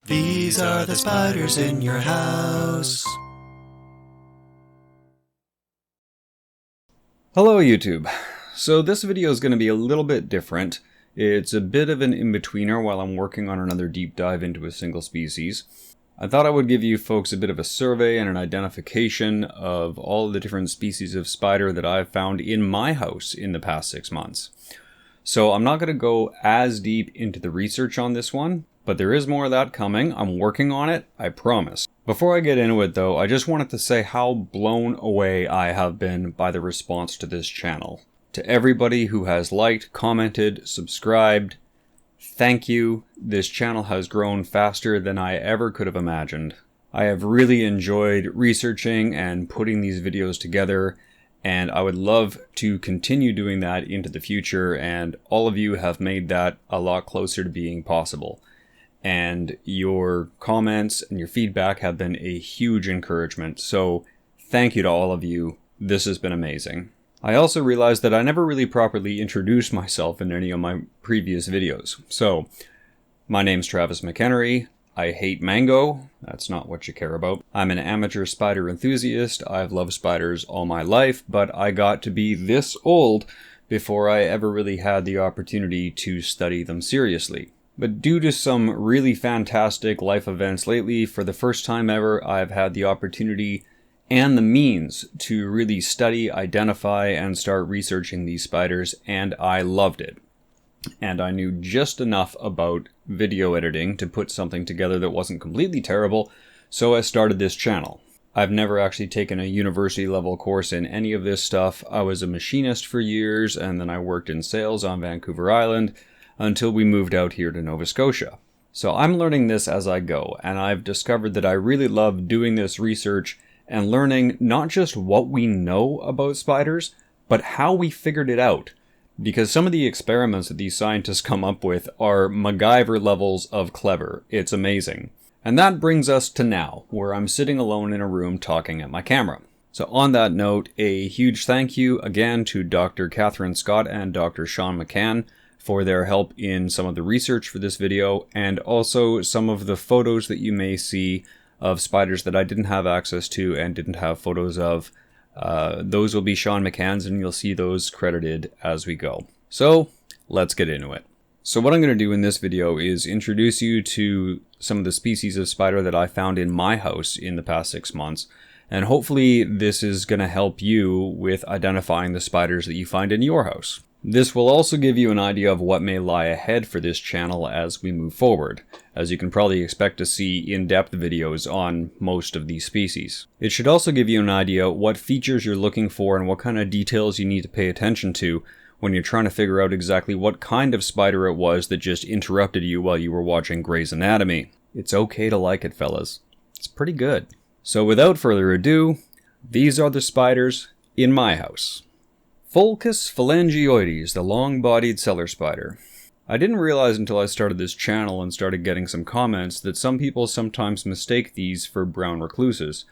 These are the spiders in your house. Hello YouTube. So this video is going to be a little bit different. It's a bit of an in-betweener while I'm working on another deep dive into a single species. I thought I would give you folks a bit of a survey and an identification of all the different species of spider that I've found in my house in the past 6 months. So I'm not going to go as deep into the research on this one, but there is more of that coming. I'm working on it, I promise. Before I get into it though, I just wanted to say how blown away I have been by the response to this channel. To everybody who has liked, commented, subscribed, thank you. This channel has grown faster than I ever could have imagined. I have really enjoyed researching and putting these videos together, and I would love to continue doing that into the future, and all of you have made that a lot closer to being possible. And your comments and your feedback have been a huge encouragement, so thank you to all of you. This has been amazing. I also realized that I never really properly introduced myself in any of my previous videos. So, my name's Travis McHenry. I hate mango. That's not what you care about. I'm an amateur spider enthusiast. I've loved spiders all my life, but I got to be this old before I ever really had the opportunity to study them seriously. But due to some really fantastic life events lately, for the first time ever, I've had the opportunity and the means to really study, identify, and start researching these spiders, and I loved it. And I knew just enough about video editing to put something together that wasn't completely terrible, so I started this channel. I've never actually taken a university level course in any of this stuff. I was a machinist for years, and then I worked in sales on Vancouver Island, until we moved out here to Nova Scotia. So I'm learning this as I go, and I've discovered that I really love doing this research and learning not just what we know about spiders, but how we figured it out. Because some of the experiments that these scientists come up with are MacGyver levels of clever. It's amazing. And that brings us to now, where I'm sitting alone in a room talking at my camera. So on that note, a huge thank you again to Dr. Catherine Scott and Dr. Sean McCann for their help in some of the research for this video, and also some of the photos that you may see of spiders that I didn't have access to and didn't have photos of. Those will be Sean McCann's, and you'll see those credited as we go. So let's get into it. So what I'm going to do in this video is introduce you to some of the species of spider that I found in my house in the past 6 months, and hopefully this is going to help you with identifying the spiders that you find in your house. This will also give you an idea of what may lie ahead for this channel as we move forward, as you can probably expect to see in-depth videos on most of these species. It should also give you an idea what features you're looking for and what kind of details you need to pay attention to when you're trying to figure out exactly what kind of spider it was that just interrupted you while you were watching Grey's Anatomy. It's okay to like it, fellas. It's pretty good. So without further ado, these are the spiders in my house. Pholcus phalangioides, the long-bodied cellar spider. I didn't realize until I started this channel and started getting some comments that some people sometimes mistake these for brown recluses.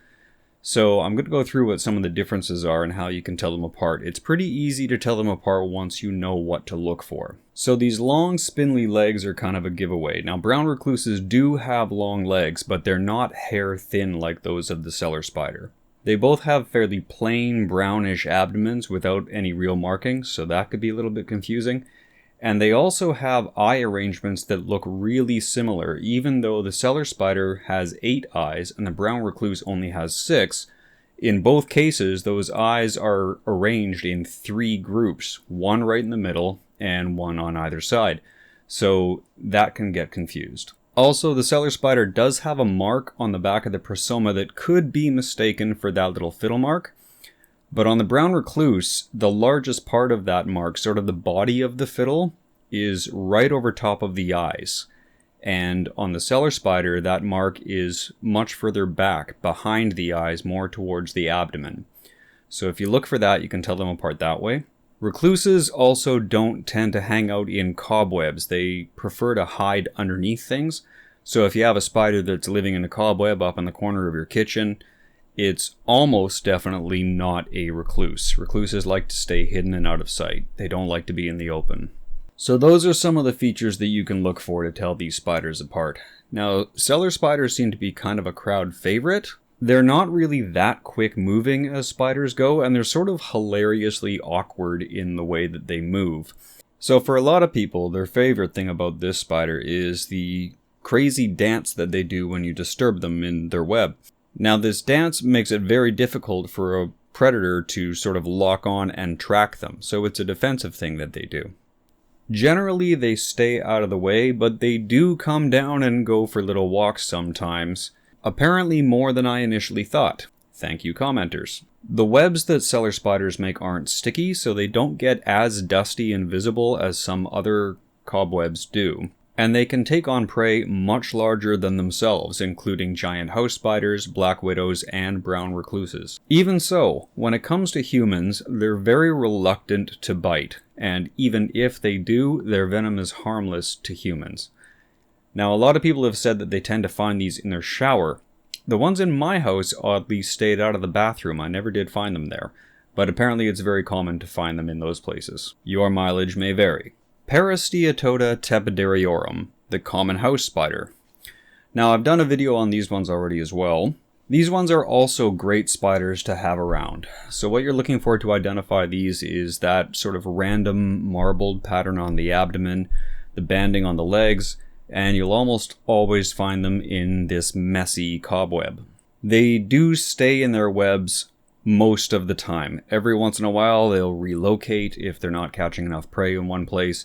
So I'm going to go through what some of the differences are and how you can tell them apart. It's pretty easy to tell them apart once you know what to look for. So these long spindly legs are kind of a giveaway. Now brown recluses do have long legs, but they're not hair thin like those of the cellar spider. They both have fairly plain brownish abdomens without any real markings, so that could be a little bit confusing. And they also have eye arrangements that look really similar, even though the cellar spider has 8 eyes and the brown recluse only has 6. In both cases, those eyes are arranged in 3 groups, one right in the middle and one on either side. So that can get confused. Also, the cellar spider does have a mark on the back of the prosoma that could be mistaken for that little fiddle mark. But on the brown recluse, the largest part of that mark, sort of the body of the fiddle, is right over top of the eyes. And on the cellar spider, that mark is much further back, behind the eyes, more towards the abdomen. So if you look for that, you can tell them apart that way. Recluses also don't tend to hang out in cobwebs. They prefer to hide underneath things. So if you have a spider that's living in a cobweb up in the corner of your kitchen, it's almost definitely not a recluse. Recluses like to stay hidden and out of sight. They don't like to be in the open. So those are some of the features that you can look for to tell these spiders apart. Now, cellar spiders seem to be kind of a crowd favorite. They're not really that quick moving as spiders go, and they're sort of hilariously awkward in the way that they move. So for a lot of people, their favorite thing about this spider is the crazy dance that they do when you disturb them in their web. Now this dance makes it very difficult for a predator to sort of lock on and track them, so it's a defensive thing that they do. Generally they stay out of the way, but they do come down and go for little walks sometimes. Apparently more than I initially thought. Thank you, commenters. The webs that cellar spiders make aren't sticky, so they don't get as dusty and visible as some other cobwebs do. And they can take on prey much larger than themselves, including giant house spiders, black widows, and brown recluses. Even so, when it comes to humans, they're very reluctant to bite, and even if they do, their venom is harmless to humans. Now, a lot of people have said that they tend to find these in their shower. The ones in my house oddly stayed out of the bathroom. I never did find them there, but apparently it's very common to find them in those places. Your mileage may vary. Parasteatoda tepidariorum, the common house spider. Now, I've done a video on these ones already as well. These ones are also great spiders to have around. So what you're looking for to identify these is that sort of random marbled pattern on the abdomen, the banding on the legs, and you'll almost always find them in this messy cobweb. They do stay in their webs most of the time. Every once in a while they'll relocate if they're not catching enough prey in one place.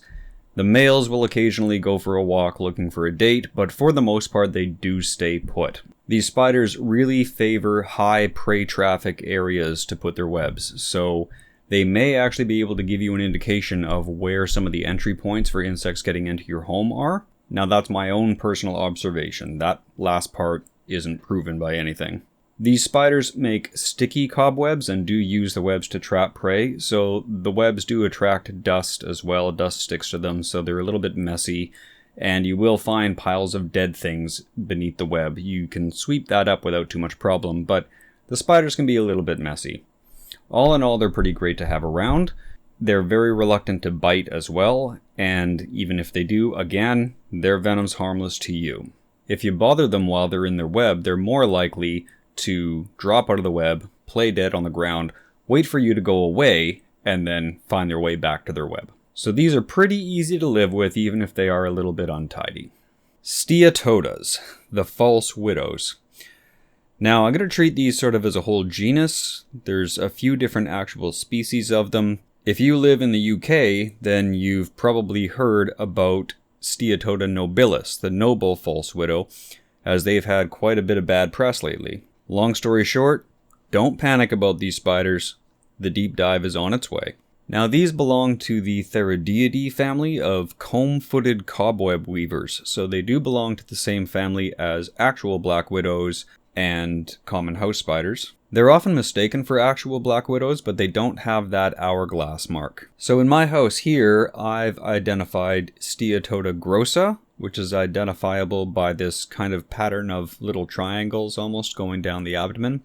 The males will occasionally go for a walk looking for a date, but for the most part they do stay put. These spiders really favor high prey traffic areas to put their webs, so they may actually be able to give you an indication of where some of the entry points for insects getting into your home are. Now that's my own personal observation. That last part isn't proven by anything. These spiders make sticky cobwebs and do use the webs to trap prey, so the webs do attract dust as well. Dust sticks to them, so they're a little bit messy, and you will find piles of dead things beneath the web. You can sweep that up without too much problem, but the spiders can be a little bit messy. All in all, they're pretty great to have around. They're very reluctant to bite as well, and even if they do, again, their venom's harmless to you. If you bother them while they're in their web, they're more likely to drop out of the web, play dead on the ground, wait for you to go away, and then find their way back to their web. So these are pretty easy to live with, even if they are a little bit untidy. Steatodas, the false widows. Now, I'm going to treat these sort of as a whole genus. There's a few different actual species of them. If you live in the UK, then you've probably heard about Steatoda nobilis, the noble false widow, as they've had quite a bit of bad press lately. Long story short, don't panic about these spiders. The deep dive is on its way. Now these belong to the Therideidae family of comb-footed cobweb weavers, so they do belong to the same family as actual black widows and common house spiders. They're often mistaken for actual black widows, but they don't have that hourglass mark. So in my house here, I've identified Steatoda grossa, which is identifiable by this kind of pattern of little triangles almost going down the abdomen.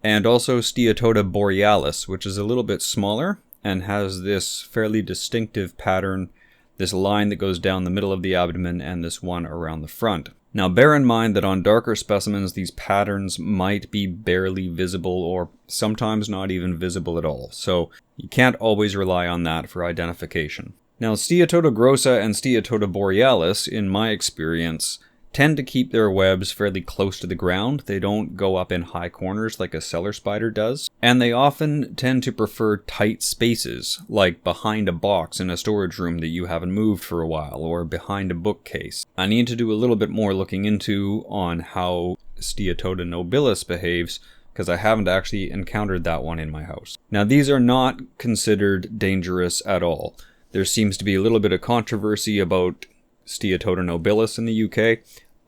And also Steatoda borealis, which is a little bit smaller and has this fairly distinctive pattern, this line that goes down the middle of the abdomen and this one around the front. Now bear in mind that on darker specimens these patterns might be barely visible or sometimes not even visible at all, so you can't always rely on that for identification. Now Steatoda grossa and Steatoda borealis, in my experience, tend to keep their webs fairly close to the ground. They don't go up in high corners like a cellar spider does. And they often tend to prefer tight spaces, like behind a box in a storage room that you haven't moved for a while, or behind a bookcase. I need to do a little bit more looking into on how Steatoda nobilis behaves, because I haven't actually encountered that one in my house. Now these are not considered dangerous at all. There seems to be a little bit of controversy about Steatoda nobilis in the UK.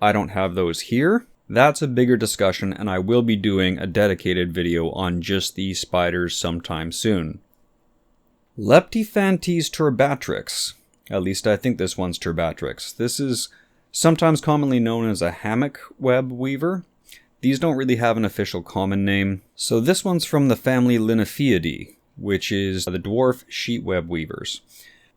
I don't have those here. That's a bigger discussion, and I will be doing a dedicated video on just these spiders sometime soon. Lepthyphantes turbatrix. At least I think this one's turbatrix. This is sometimes commonly known as a hammock web weaver. These don't really have an official common name. So this one's from the family Linaphiidae, which is the dwarf sheet web weavers.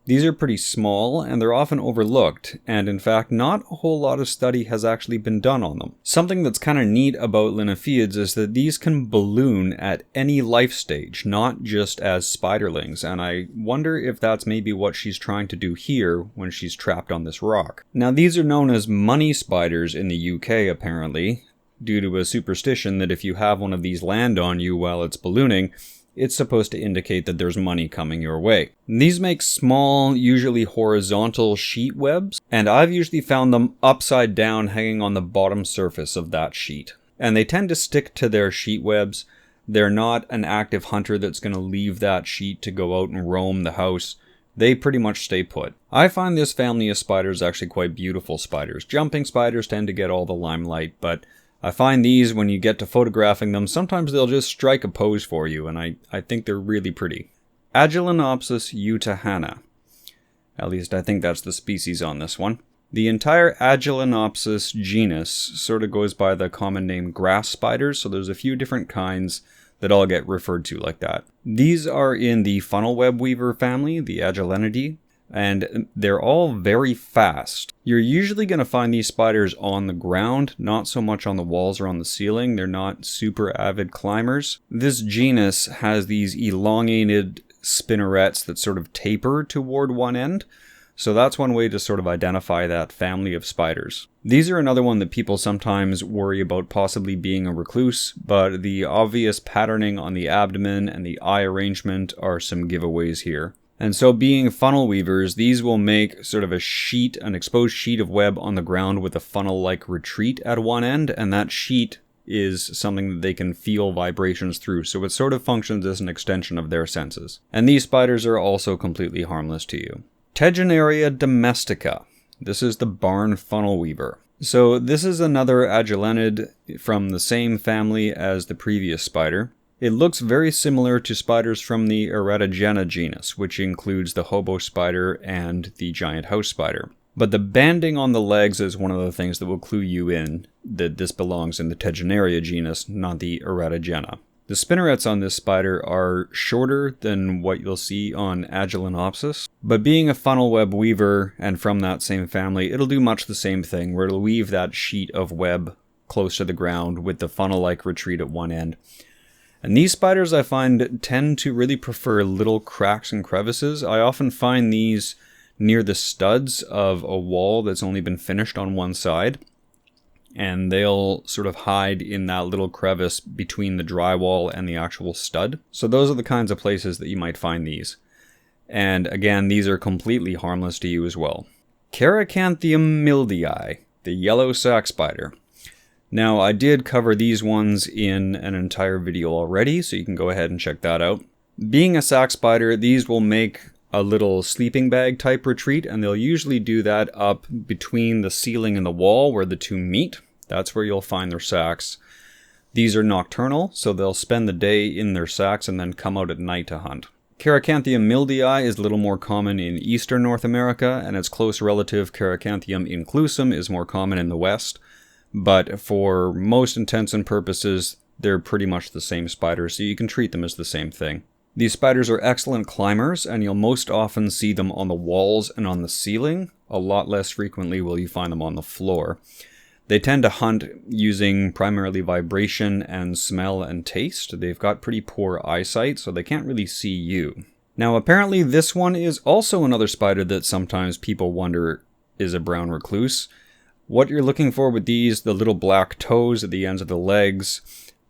These are pretty small, and they're often overlooked, and in fact, not a whole lot of study has actually been done on them. Something that's kind of neat about linaphiids is that these can balloon at any life stage, not just as spiderlings, and I wonder if that's maybe what she's trying to do here when she's trapped on this rock. Now, these are known as money spiders in the UK, apparently, due to a superstition that if you have one of these land on you while it's ballooning, it's supposed to indicate that there's money coming your way. These make small, usually horizontal sheet webs, and I've usually found them upside down hanging on the bottom surface of that sheet. And they tend to stick to their sheet webs. They're not an active hunter that's going to leave that sheet to go out and roam the house. They pretty much stay put. I find this family of spiders actually quite beautiful spiders. Jumping spiders tend to get all the limelight, but I find these, when you get to photographing them, sometimes they'll just strike a pose for you, and I think they're really pretty. Agelenopsis utahana. At least I think that's the species on this one. The entire Agelenopsis genus sort of goes by the common name grass spiders, so there's a few different kinds that all get referred to like that. These are in the funnel web weaver family, the Agelenidae, and they're all very fast. You're usually going to find these spiders on the ground, not so much on the walls or on the ceiling. They're not super avid climbers. This genus has these elongated spinnerets that sort of taper toward one end, so that's one way to sort of identify that family of spiders. These are another one that people sometimes worry about possibly being a recluse, but the obvious patterning on the abdomen and the eye arrangement are some giveaways here. And so being funnel weavers, these will make sort of an exposed sheet of web on the ground with a funnel-like retreat at one end, and that sheet is something that they can feel vibrations through, so it sort of functions as an extension of their senses. And these spiders are also completely harmless to you. Tegenaria domestica. This is the barn funnel weaver. So this is another agelenid from the same family as the previous spider. It looks very similar to spiders from the Eretogena genus, which includes the hobo spider and the giant house spider. But the banding on the legs is one of the things that will clue you in that this belongs in the Tegenaria genus, not the Eretogena. The spinnerets on this spider are shorter than what you'll see on Agelenopsis, but being a funnel web weaver and from that same family, it'll do much the same thing, where it'll weave that sheet of web close to the ground with the funnel-like retreat at one end. And these spiders, I find, tend to really prefer little cracks and crevices. I often find these near the studs of a wall that's only been finished on one side, and they'll sort of hide in that little crevice between the drywall and the actual stud. So those are the kinds of places that you might find these. And again, these are completely harmless to you as well. Cheiracanthium mildei, the Yellow Sac Spider. Now, I did cover these ones in an entire video already, so you can go ahead and check that out. Being a sac spider, these will make a little sleeping bag type retreat, and they'll usually do that up between the ceiling and the wall where the two meet. That's where you'll find their sacs. These are nocturnal, so they'll spend the day in their sacs and then come out at night to hunt. Cheiracanthium mildei is a little more common in eastern North America, and its close relative Cheiracanthium inclusum is more common in the west. But for most intents and purposes, they're pretty much the same spider, so you can treat them as the same thing. These spiders are excellent climbers, and you'll most often see them on the walls and on the ceiling. A lot less frequently will you find them on the floor. They tend to hunt using primarily vibration and smell and taste. They've got pretty poor eyesight, so they can't really see you. Now, apparently this one is also another spider that sometimes people wonder is a brown recluse. What you're looking for with these, the little black toes at the ends of the legs,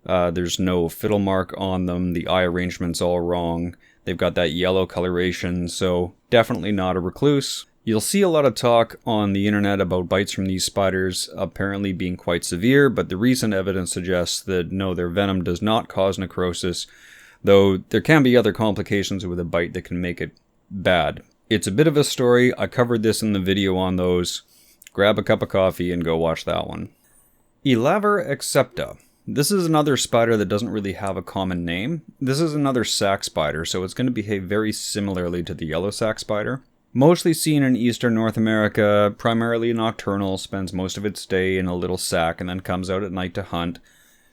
there's no fiddle mark on them, the eye arrangement's all wrong, they've got that yellow coloration, so definitely not a recluse. You'll see a lot of talk on the internet about bites from these spiders apparently being quite severe, but the recent evidence suggests that no, their venom does not cause necrosis, though there can be other complications with a bite that can make it bad. It's a bit of a story, I covered this in the video on those. Grab a cup of coffee and go watch that one. Elaver excepta. This is another spider that doesn't really have a common name. This is another sac spider, so it's going to behave very similarly to the yellow sac spider. Mostly seen in eastern North America, primarily nocturnal, spends most of its day in a little sac and then comes out at night to hunt.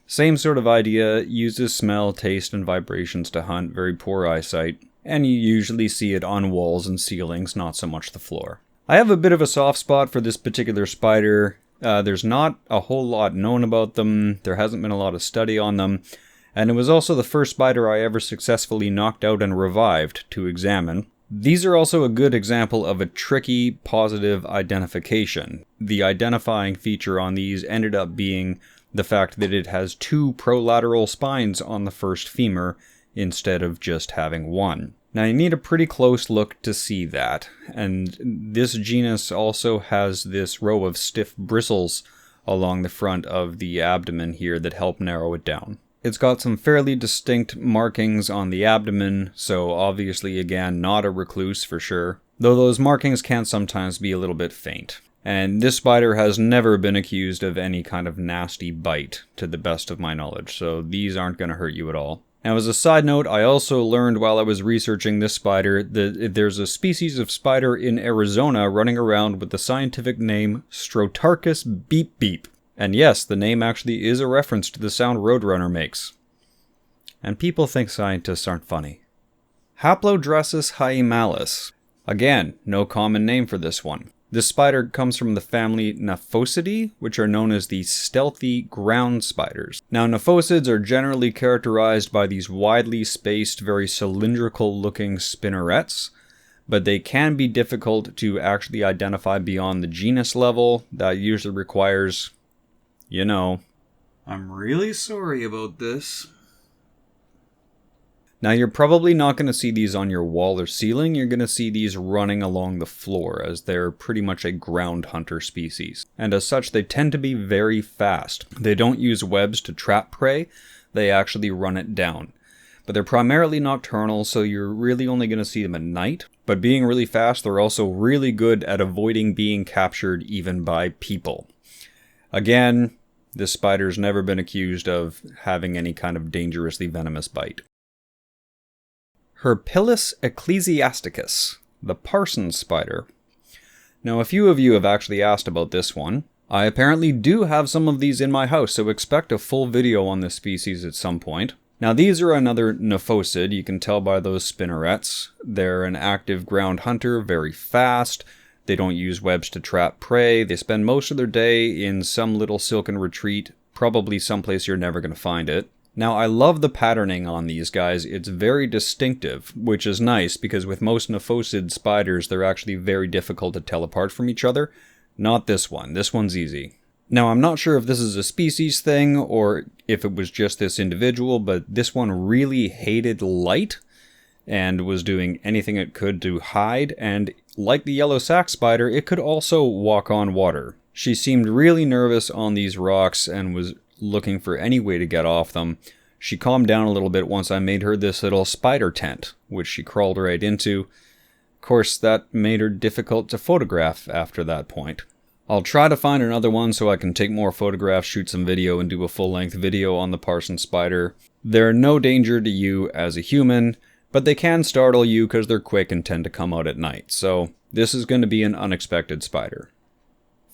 Same sort of idea, uses smell, taste, and vibrations to hunt, very poor eyesight. and you usually see it on walls and ceilings, not so much the floor. I have a bit of a soft spot for this particular spider. There's not a whole lot known about them, there hasn't been a lot of study on them, and it was also the first spider I ever successfully knocked out and revived to examine. These are also a good example of a tricky positive identification. The identifying feature on these ended up being the fact that it has 2 prolateral spines on the first femur instead of just having 1. Now you need a pretty close look to see that, and this genus also has this row of stiff bristles along the front of the abdomen here that help narrow it down. It's got some fairly distinct markings on the abdomen, so obviously again not a recluse for sure, though those markings can sometimes be a little bit faint. And this spider has never been accused of any kind of nasty bite, to the best of my knowledge, so these aren't going to hurt you at all. Now, as a side note, I also learned while I was researching this spider that there's a species of spider in Arizona running around with the scientific name Strotarchus beep beep. And yes, the name actually is a reference to the sound Roadrunner makes. And people think scientists aren't funny. Haplodrassus hiemalus. Again, no common name for this one. This spider comes from the family gnaphosidae, which are known as the stealthy ground spiders. Now, gnaphosids are generally characterized by these widely spaced, very cylindrical-looking spinnerets, but they can be difficult to actually identify beyond the genus level. That usually requires, you know, I'm really sorry about this. Now, you're probably not going to see these on your wall or ceiling. You're going to see these running along the floor, as they're pretty much a ground hunter species. And as such, they tend to be very fast. They don't use webs to trap prey. They actually run it down. But they're primarily nocturnal, so you're really only going to see them at night. But being really fast, they're also really good at avoiding being captured even by people. Again, this spider's never been accused of having any kind of dangerously venomous bite. Herpyllus ecclesiasticus, the Parson Spider. Now, a few of you have actually asked about this one. I apparently do have some of these in my house, so expect a full video on this species at some point. Now, these are another gnaphosid. You can tell by those spinnerets. They're an active ground hunter, very fast. They don't use webs to trap prey. They spend most of their day in some little silken retreat, probably someplace you're never going to find it. Now, I love the patterning on these guys. It's very distinctive, which is nice because with most gnaphosid spiders, they're actually very difficult to tell apart from each other. Not this one. This one's easy. Now, I'm not sure if this is a species thing or if it was just this individual, but this one really hated light and was doing anything it could to hide, and like the Yellow Sac Spider, it could also walk on water. She seemed really nervous on these rocks and was looking for any way to get off them. She calmed down a little bit once I made her this little spider tent, which she crawled right into. Of course, that made her difficult to photograph after that point. I'll try to find another one so I can take more photographs, shoot some video, and do a full-length video on the Parson Spider. They're no danger to you as a human, but they can startle you because they're quick and tend to come out at night, so this is going to be an unexpected spider.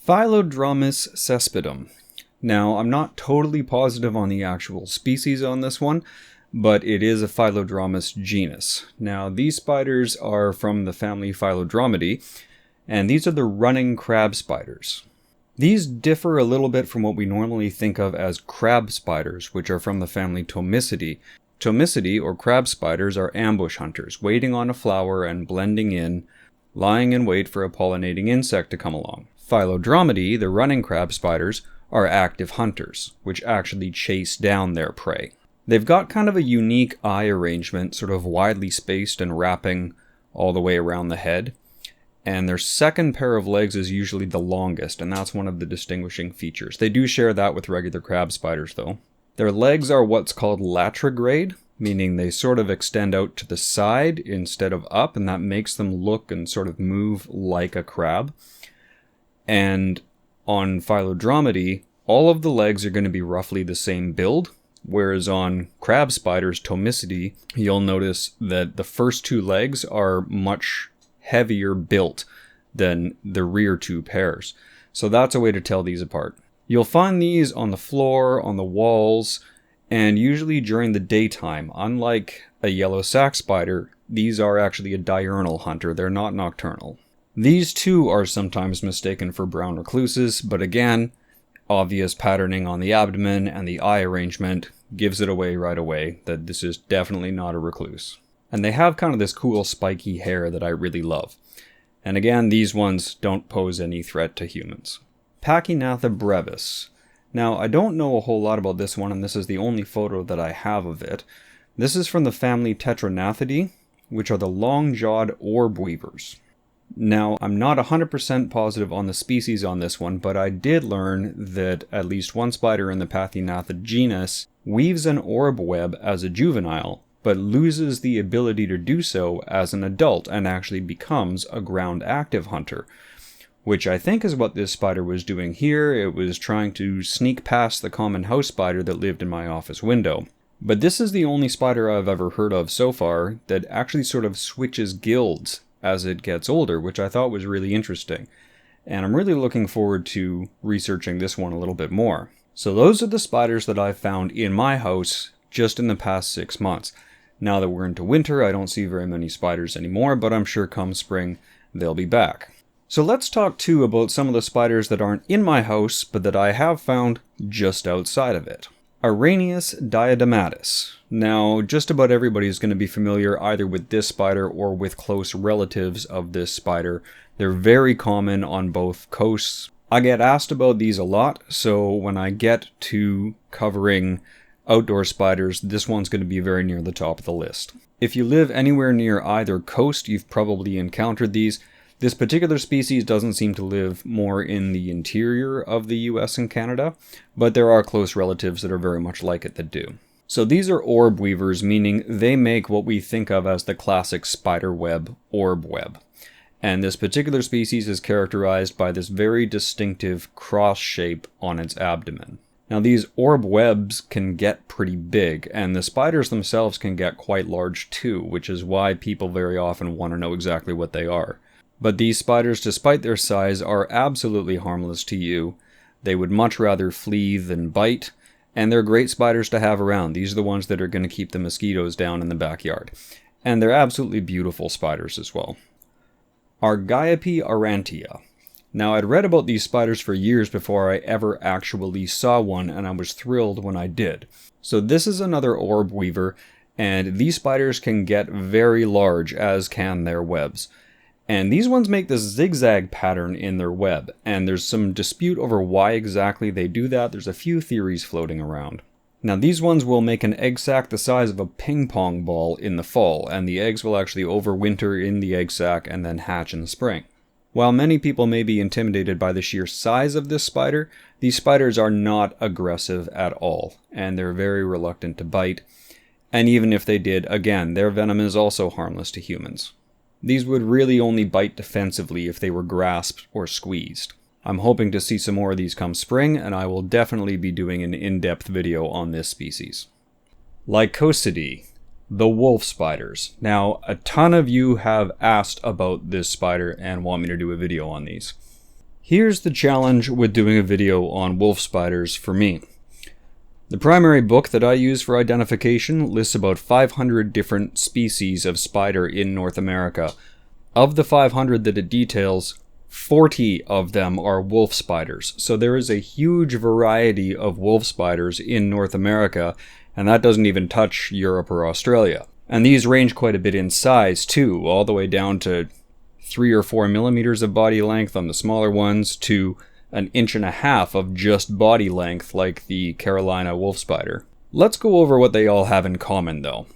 Philodromus cespitum. Now, I'm not totally positive on the actual species on this one, but it is a Philodromus genus. Now, these spiders are from the family Philodromidae, and these are the running crab spiders. These differ a little bit from what we normally think of as crab spiders, which are from the family Thomisidae. Thomisidae, or crab spiders, are ambush hunters, waiting on a flower and blending in, lying in wait for a pollinating insect to come along. Philodromidae, the running crab spiders, are active hunters, which actually chase down their prey. They've got kind of a unique eye arrangement, sort of widely spaced and wrapping all the way around the head. And their second pair of legs is usually the longest, and that's one of the distinguishing features. They do share that with regular crab spiders, though. Their legs are what's called lateral, meaning they sort of extend out to the side instead of up, and that makes them look and sort of move like a crab. And on Philodromidae, all of the legs are going to be roughly the same build, whereas on crab spiders, Thomisidae, you'll notice that the first 2 legs are much heavier built than the rear 2 pairs. So that's a way to tell these apart. You'll find these on the floor, on the walls, and usually during the daytime. Unlike a yellow sac spider, these are actually a diurnal hunter, they're not nocturnal. These too are sometimes mistaken for brown recluses, but again, obvious patterning on the abdomen and the eye arrangement gives it away right away that this is definitely not a recluse. And they have kind of this cool spiky hair that I really love. And again, these ones don't pose any threat to humans. Pachygnatha brevis. Now, I don't know a whole lot about this one, and this is the only photo that I have of it. This is from the family Tetranathidae, which are the long-jawed orb weavers. Now, I'm not 100% positive on the species on this one, but I did learn that at least one spider in the Pachygnatha genus weaves an orb web as a juvenile, but loses the ability to do so as an adult and actually becomes a ground active hunter, which I think is what this spider was doing here. It was trying to sneak past the common house spider that lived in my office window. But this is the only spider I've ever heard of so far that actually sort of switches guilds as it gets older, which I thought was really interesting. And I'm really looking forward to researching this one a little bit more. So those are the spiders that I've found in my house just in the past 6 months. Now that we're into winter, I don't see very many spiders anymore, but I'm sure come spring they'll be back. So let's talk too about some of the spiders that aren't in my house, but that I have found just outside of it. Araneus diadomatus. Now, just about everybody is going to be familiar either with this spider or with close relatives of this spider. They're very common on both coasts. I get asked about these a lot, so when I get to covering outdoor spiders, this one's going to be very near the top of the list. If you live anywhere near either coast, you've probably encountered these. This particular species doesn't seem to live more in the interior of the US and Canada, but there are close relatives that are very much like it that do. So these are orb weavers, meaning they make what we think of as the classic spider web orb web. And this particular species is characterized by this very distinctive cross shape on its abdomen. Now these orb webs can get pretty big, and the spiders themselves can get quite large too, which is why people very often want to know exactly what they are. But these spiders, despite their size, are absolutely harmless to you. They would much rather flee than bite, and they're great spiders to have around. These are the ones that are going to keep the mosquitoes down in the backyard. And they're absolutely beautiful spiders as well. Argiope aurantia. Now, I'd read about these spiders for years before I ever actually saw one, and I was thrilled when I did. So this is another orb weaver, and these spiders can get very large, as can their webs. And these ones make this zigzag pattern in their web, and there's some dispute over why exactly they do that. There's a few theories floating around. Now these ones will make an egg sac the size of a ping pong ball in the fall, and the eggs will actually overwinter in the egg sac and then hatch in the spring. While many people may be intimidated by the sheer size of this spider, these spiders are not aggressive at all, and they're very reluctant to bite. And even if they did, again, their venom is also harmless to humans. These would really only bite defensively if they were grasped or squeezed. I'm hoping to see some more of these come spring, and I will definitely be doing an in-depth video on this species. Lycosidae, the wolf spiders. Now, a ton of you have asked about this spider and want me to do a video on these. Here's the challenge with doing a video on wolf spiders for me. The primary book that I use for identification lists about 500 different species of spider in North America. Of the 500 that it details, 40 of them are wolf spiders. So there is a huge variety of wolf spiders in North America, and that doesn't even touch Europe or Australia. And these range quite a bit in size too, all the way down to 3 or 4 millimeters of body length on the smaller ones to 1.5 inches of just body length like the Carolina wolf spider. Let's go over what they all have in common though.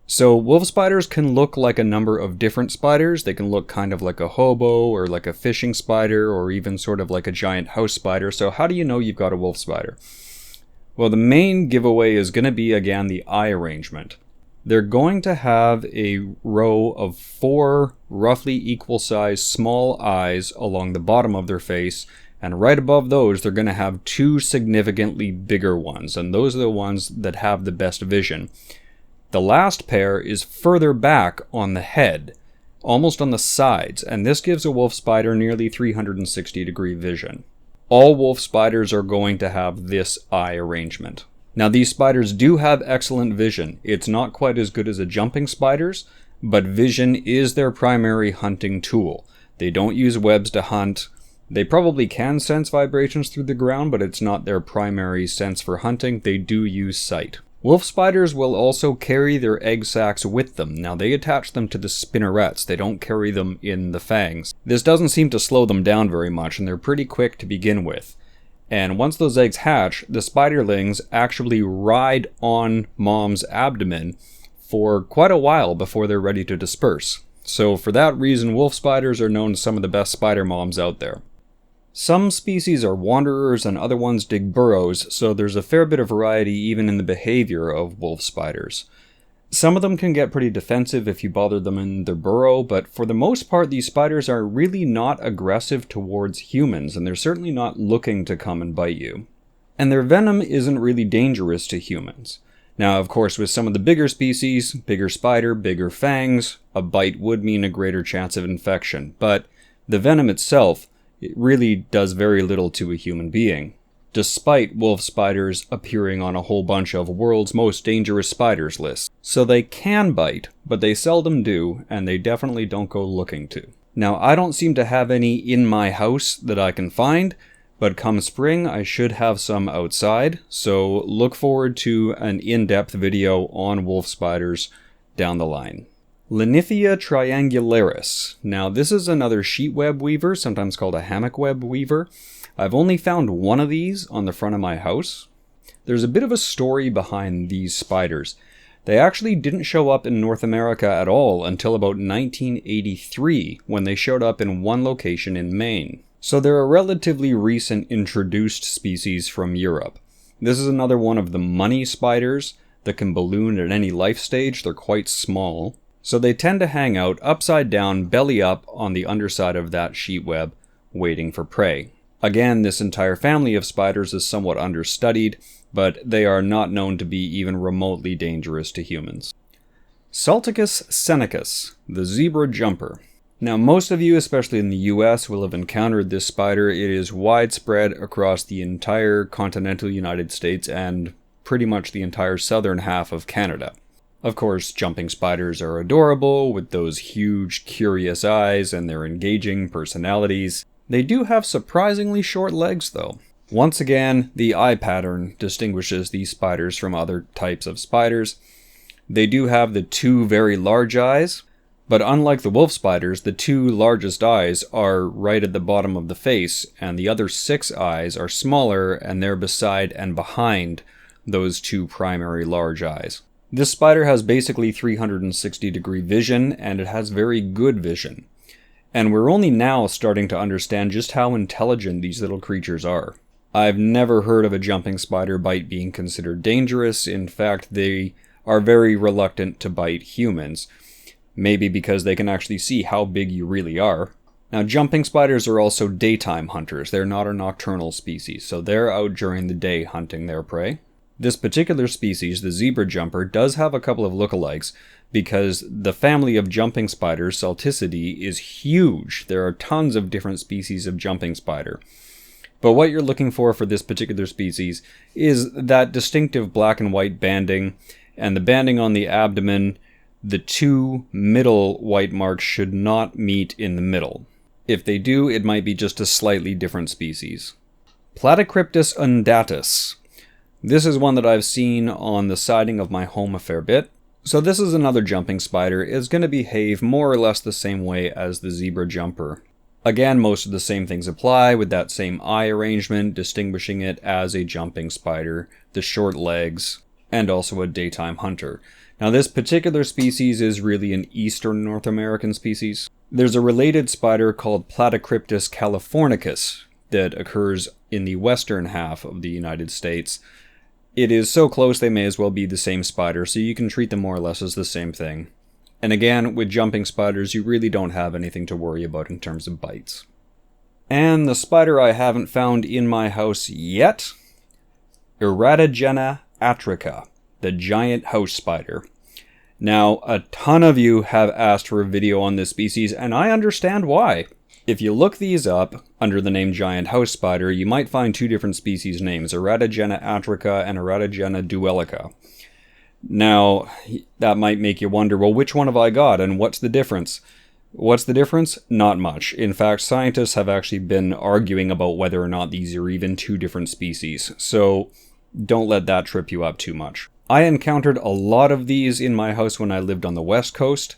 So wolf spiders can look like a number of different spiders. They can look kind of like a hobo or like a fishing spider or even sort of like a giant house spider. So how do you know you've got a wolf spider? Well, the main giveaway is going to be again the eye arrangement. They're going to have a row of 4 roughly equal sized small eyes along the bottom of their face. And right above those, they're going to have 2 significantly bigger ones, and those are the ones that have the best vision. The last pair is further back on the head, almost on the sides, and this gives a wolf spider nearly 360-degree vision. All wolf spiders are going to have this eye arrangement. Now these spiders do have excellent vision. It's not quite as good as a jumping spider's, but vision is their primary hunting tool. They don't use webs to hunt. They probably can sense vibrations through the ground, but it's not their primary sense for hunting. They do use sight. Wolf spiders will also carry their egg sacs with them. Now they attach them to the spinnerets. They don't carry them in the fangs. This doesn't seem to slow them down very much, and they're pretty quick to begin with. And once those eggs hatch, the spiderlings actually ride on mom's abdomen for quite a while before they're ready to disperse. So for that reason, wolf spiders are known as some of the best spider moms out there. Some species are wanderers and other ones dig burrows, so there's a fair bit of variety even in the behavior of wolf spiders. Some of them can get pretty defensive if you bother them in their burrow, but for the most part these spiders are really not aggressive towards humans, and they're certainly not looking to come and bite you. And their venom isn't really dangerous to humans. Now, of course, with some of the bigger species, bigger spider, bigger fangs, a bite would mean a greater chance of infection, but the venom itself, it really does very little to a human being, despite wolf spiders appearing on a whole bunch of world's most dangerous spiders lists. So they can bite, but they seldom do, and they definitely don't go looking to. Now, I don't seem to have any in my house that I can find, but come spring I should have some outside, so look forward to an in-depth video on wolf spiders down the line. Linyphia triangularis. Now this is another sheet web weaver, sometimes called a hammock web weaver. I've only found one of these on the front of my house. There's a bit of a story behind these spiders. They actually didn't show up in North America at all until about 1983, when they showed up in one location in Maine. So they're a relatively recent introduced species from Europe. This is another one of the money spiders that can balloon at any life stage. They're quite small. So they tend to hang out upside down, belly up on the underside of that sheet web, waiting for prey. Again, this entire family of spiders is somewhat understudied, but they are not known to be even remotely dangerous to humans. Salticus senecis, the zebra jumper. Now, most of you, especially in the US, will have encountered this spider. It is widespread across the entire continental United States and pretty much the entire southern half of Canada. Of course, jumping spiders are adorable with those huge, curious eyes and their engaging personalities. They do have surprisingly short legs, though. Once again, the eye pattern distinguishes these spiders from other types of spiders. They do have the two very large eyes, but unlike the wolf spiders, the two largest eyes are right at the bottom of the face, and the other 6 eyes are smaller, and they're beside and behind those two primary large eyes. This spider has basically 360-degree vision, and it has very good vision. And we're only now starting to understand just how intelligent these little creatures are. I've never heard of a jumping spider bite being considered dangerous. In fact, they are very reluctant to bite humans. Maybe because they can actually see how big you really are. Now, jumping spiders are also daytime hunters. They're not a nocturnal species, so they're out during the day hunting their prey. This particular species, the zebra jumper, does have a couple of lookalikes because the family of jumping spiders, Salticidae, is huge. There are tons of different species of jumping spider. But what you're looking for this particular species is that distinctive black and white banding, and the banding on the abdomen. The two middle white marks should not meet in the middle. If they do, it might be just a slightly different species. Platycryptis undatus. This is one that I've seen on the siding of my home a fair bit. So this is another jumping spider. It's going to behave more or less the same way as the zebra jumper. Again, most of the same things apply with that same eye arrangement, distinguishing it as a jumping spider, the short legs, and also a daytime hunter. Now, this particular species is really an eastern North American species. There's a related spider called Platycryptis californicus that occurs in the western half of the United States. It is so close they may as well be the same spider, so you can treat them more or less as the same thing. And again, with jumping spiders, you really don't have anything to worry about in terms of bites. And the spider I haven't found in my house yet, Eratogena atrica, the giant house spider. Now, a ton of you have asked for a video on this species, and I understand why. If you look these up under the name giant house spider, you might find two different species names, Eratogena atrica and Eratogena duelica. Now, that might make you wonder, well, which one have I got, and what's the difference? What's the difference? Not much. In fact, scientists have actually been arguing about whether or not these are even two different species, so don't let that trip you up too much. I encountered a lot of these in my house when I lived on the West Coast.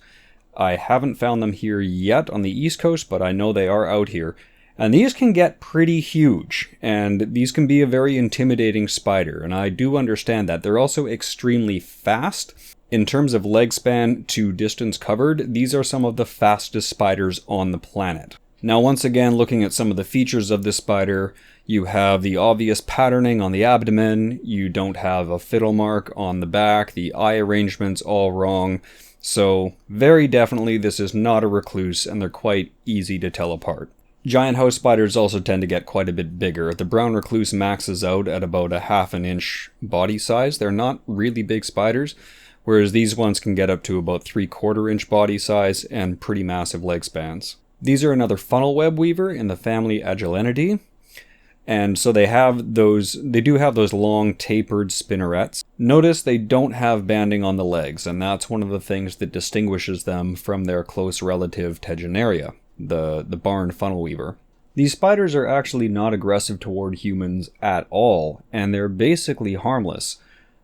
I haven't found them here yet on the East Coast, but I know they are out here. And these can get pretty huge, and these can be a very intimidating spider, and I do understand that. They're also extremely fast. In terms of leg span to distance covered, these are some of the fastest spiders on the planet. Now, once again, looking at some of the features of this spider, you have the obvious patterning on the abdomen, you don't have a fiddle mark on the back, the eye arrangement's all wrong, so very definitely this is not a recluse, and they're quite easy to tell apart. Giant house spiders also tend to get quite a bit bigger. The brown recluse maxes out at about a 1/2 inch body size. They're not really big spiders, whereas these ones can get up to about 3/4 inch body size and pretty massive leg spans. These are another funnel web weaver in the family Agelenopsis, and so they do have those long tapered spinnerets. Notice they don't have banding on the legs, and that's one of the things that distinguishes them from their close relative Tegenaria, the barn funnel weaver. These spiders are actually not aggressive toward humans at all, and they're basically harmless.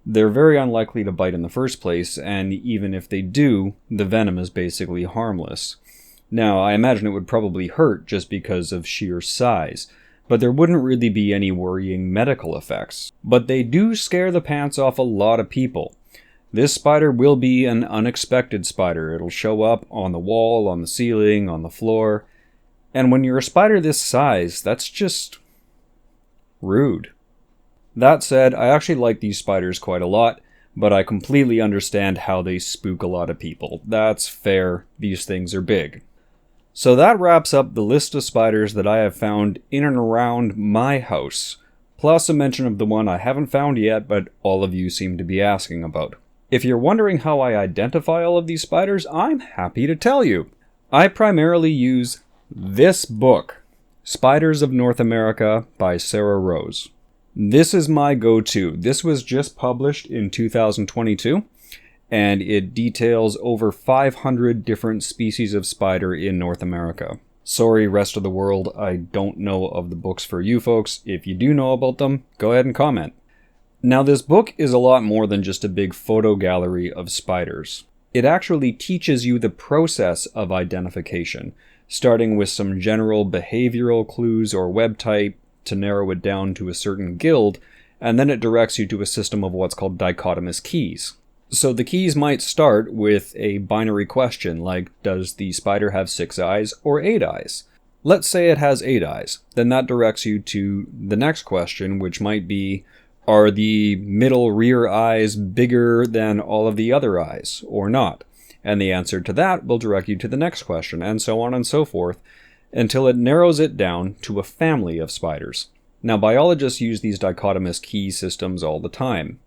They're very unlikely to bite in the first place, and even if they do, the venom is basically harmless. Now, I imagine it would probably hurt just because of sheer size, but there wouldn't really be any worrying medical effects. But they do scare the pants off a lot of people. This spider will be an unexpected spider. It'll show up on the wall, on the ceiling, on the floor. And when you're a spider this size, that's just rude. That said, I actually like these spiders quite a lot, but I completely understand how they spook a lot of people. That's fair. These things are big. So that wraps up the list of spiders that I have found in and around my house, plus a mention of the one I haven't found yet, but all of you seem to be asking about. If you're wondering how I identify all of these spiders, I'm happy to tell you. I primarily use this book, Spiders of North America by Sarah Rose. This is my go-to. This was just published in 2022, and it details over 500 different species of spider in North America. Sorry, rest of the world, I don't know of the books for you folks. If you do know about them, go ahead and comment. Now, this book is a lot more than just a big photo gallery of spiders. It actually teaches you the process of identification, starting with some general behavioral clues or web type to narrow it down to a certain guild, and then it directs you to a system of what's called dichotomous keys. So the keys might start with a binary question like, does the spider have 6 eyes or 8 eyes? Let's say it has 8 eyes. Then that directs you to the next question, which might be, are the middle rear eyes bigger than all of the other eyes, or not? And the answer to that will direct you to the next question, and so on and so forth, until it narrows it down to a family of spiders. Now, biologists use these dichotomous key systems all the time.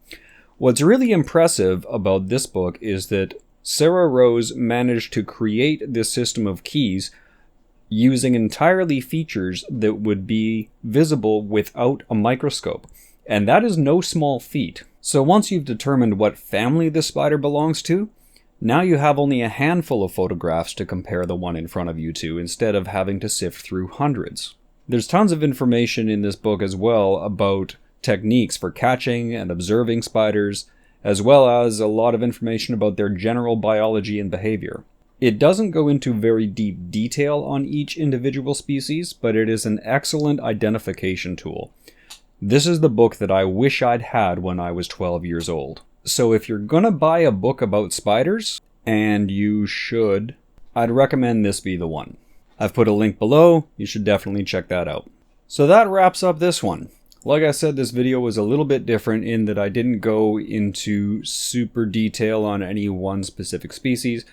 What's really impressive about this book is that Sarah Rose managed to create this system of keys using entirely features that would be visible without a microscope. And that is no small feat. So once you've determined what family this spider belongs to, now you have only a handful of photographs to compare the one in front of you to, instead of having to sift through hundreds. There's tons of information in this book as well about techniques for catching and observing spiders, as well as a lot of information about their general biology and behavior. It doesn't go into very deep detail on each individual species, but it is an excellent identification tool. This is the book that I wish I'd had when I was 12 years old. So if you're gonna buy a book about spiders, and you should, I'd recommend this be the one. I've put a link below, you should definitely check that out. So that wraps up this one. Like I said, this video was a little bit different in that I didn't go into super detail on any one specific species,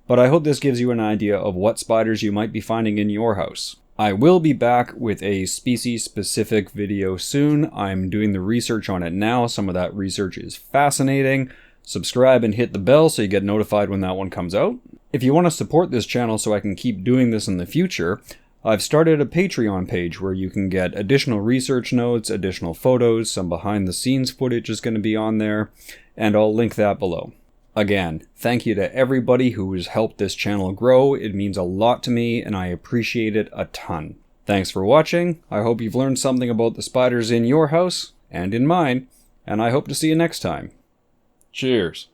but I hope this gives you an idea of what spiders you might be finding in your house. I will be back with a species-specific video soon. I'm doing the research on it now. Some of that research is fascinating. Subscribe and hit the bell so you get notified when that one comes out. If you want to support this channel so I can keep doing this in the future, I've started a Patreon page where you can get additional research notes, additional photos, some behind the scenes footage is going to be on there, and I'll link that below. Again, thank you to everybody who has helped this channel grow. It means a lot to me and I appreciate it a ton. Thanks for watching. I hope you've learned something about the spiders in your house and in mine, and I hope to see you next time. Cheers.